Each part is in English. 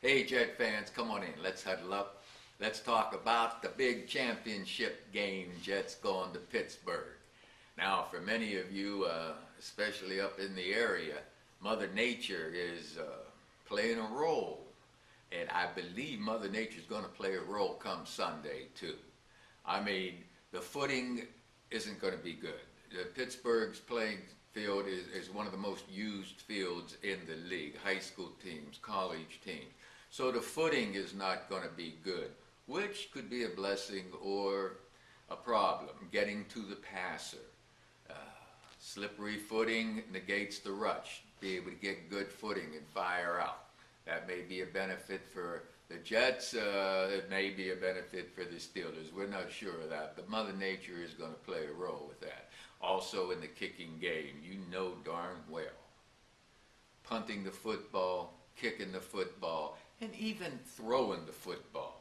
Hey Jet fans, come on in. Let's huddle up. Let's talk about the big championship game. Jets going to Pittsburgh. Now, for many of you, especially up in the area, Mother Nature is playing a role. And I believe Mother Nature is going to play a role come Sunday, too. I mean, the footing isn't going to be good. Pittsburgh's playing field is one of the most used fields in the league. High school teams, college teams. So the footing is not going to be good, which could be a blessing or a problem, getting to the passer. Uh, Slippery footing negates the rush. Be able to get good footing and fire out. That may be a benefit for the Jets. It may be a benefit for the Steelers. We're not sure of that, but Mother Nature is going to play a role with that. Also in the kicking game, you know darn well. Punting the football, kicking the football, and even throwing the football.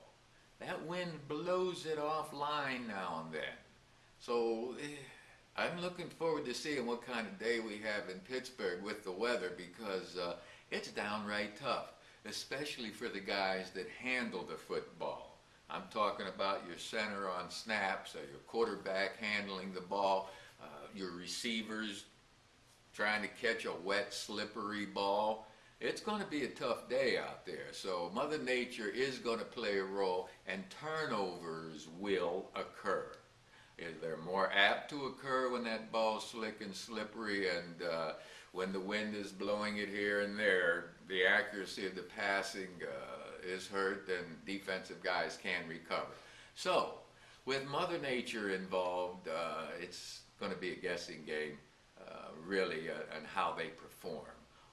That wind blows it offline now and then. So I'm looking forward to seeing what kind of day we have in Pittsburgh with the weather, because it's downright tough, especially for the guys that handle the football. I'm talking about your center on snaps, your quarterback handling the ball, your receivers trying to catch a wet, slippery ball. It's going to be a tough day out there. So Mother Nature is going to play a role, and turnovers will occur. They're more apt to occur when that ball's slick and slippery, and when the wind is blowing it here and there, the accuracy of the passing is hurt, and defensive guys can recover. So with Mother Nature involved, it's going to be a guessing game, really, on how they perform.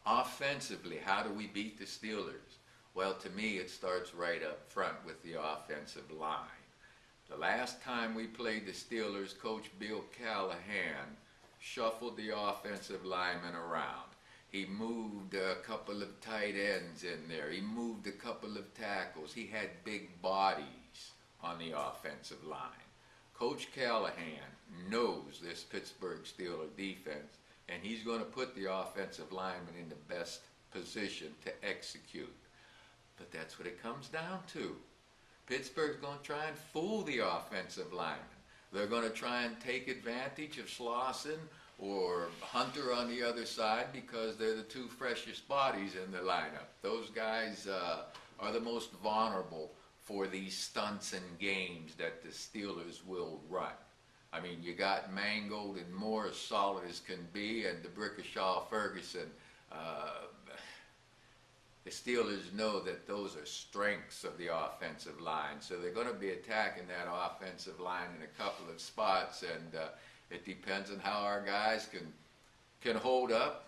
Offensively, how do we beat the Steelers? Well, to me, it starts right up front with the offensive line. The last time we played the Steelers, Coach Bill Callahan shuffled the offensive linemen around. He moved a couple of tight ends in there. He moved a couple of tackles. He had big bodies on the offensive line. Coach Callahan knows this Pittsburgh Steelers defense, and he's going to put the offensive lineman in the best position to execute. But that's what it comes down to. Pittsburgh's going to try and fool the offensive lineman. They're going to try and take advantage of Slauson or Hunter on the other side, because they're the two freshest bodies in the lineup. Those guys are the most vulnerable for these stunts and games that the Steelers will run. I mean, you got Mangold and Moore as solid as can be, and the Brickashaw Ferguson. The Steelers know that those are strengths of the offensive line, so they're going to be attacking that offensive line in a couple of spots, and it depends on how our guys can hold up,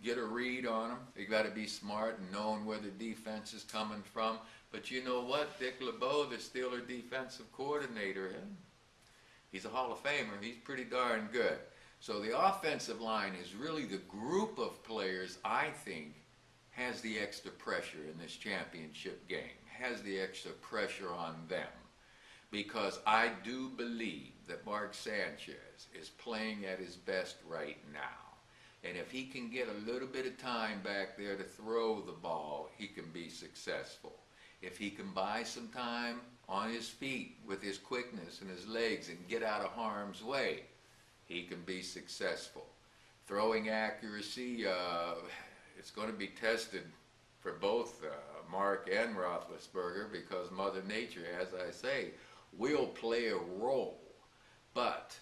get a read on them. They got to be smart and knowing where the defense is coming from. But you know what? Dick LeBeau, the Steeler defensive coordinator, he's a Hall of Famer. He's pretty darn good. So the offensive line is really the group of players, I think, has the extra pressure in this championship game, has the extra pressure on them. Because I do believe that Mark Sanchez is playing at his best right now. And if he can get a little bit of time back there to throw the ball, he can be successful. If he can buy some time on his feet with his quickness and his legs and get out of harm's way, he can be successful. Throwing accuracy, it's going to be tested for both Mark and Roethlisberger, because Mother Nature, as I say, will play a role. But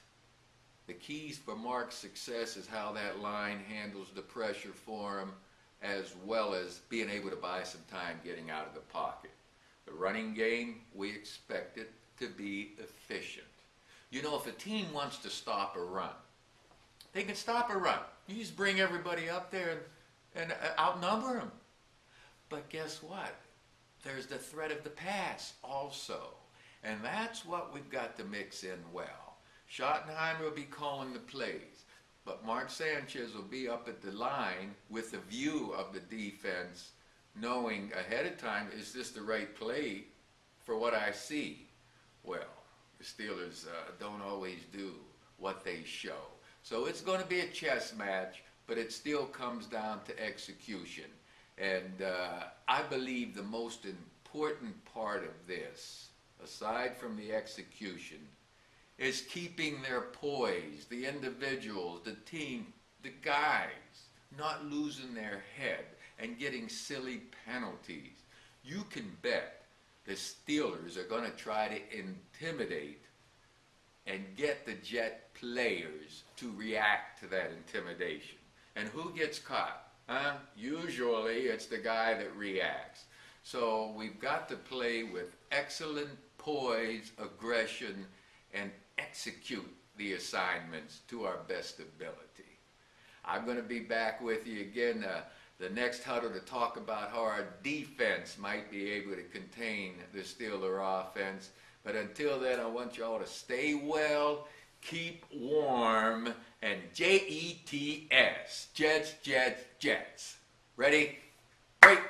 the keys for Mark's success is how that line handles the pressure for him, as well as being able to buy some time getting out of the pocket. The running game, we expect it to be efficient. You know, if a team wants to stop a run, they can stop a run. You just bring everybody up there and outnumber them. But guess what? There's the threat of the pass also. And that's what we've got to mix in well. Schottenheimer will be calling the plays, but Mark Sanchez will be up at the line with a view of the defense, knowing ahead of time, is this the right play for what I see? Well, the Steelers don't always do what they show. So it's going to be a chess match, but it still comes down to execution. And I believe the most important part of this, aside from the execution, is keeping their poise, the individuals, the team, the guys, not losing their head and getting silly penalties. You can bet the Steelers are going to try to intimidate and get the Jet players to react to that intimidation. And who gets caught? Usually it's the guy that reacts. So we've got to play with excellent poise, aggression, and execute the assignments to our best ability. I'm going to be back with you again the next huddle to talk about how our defense might be able to contain the Steeler offense. But until then, I want y'all to stay well, keep warm, and Jets, Jets, Jets, Jets. Ready? Break!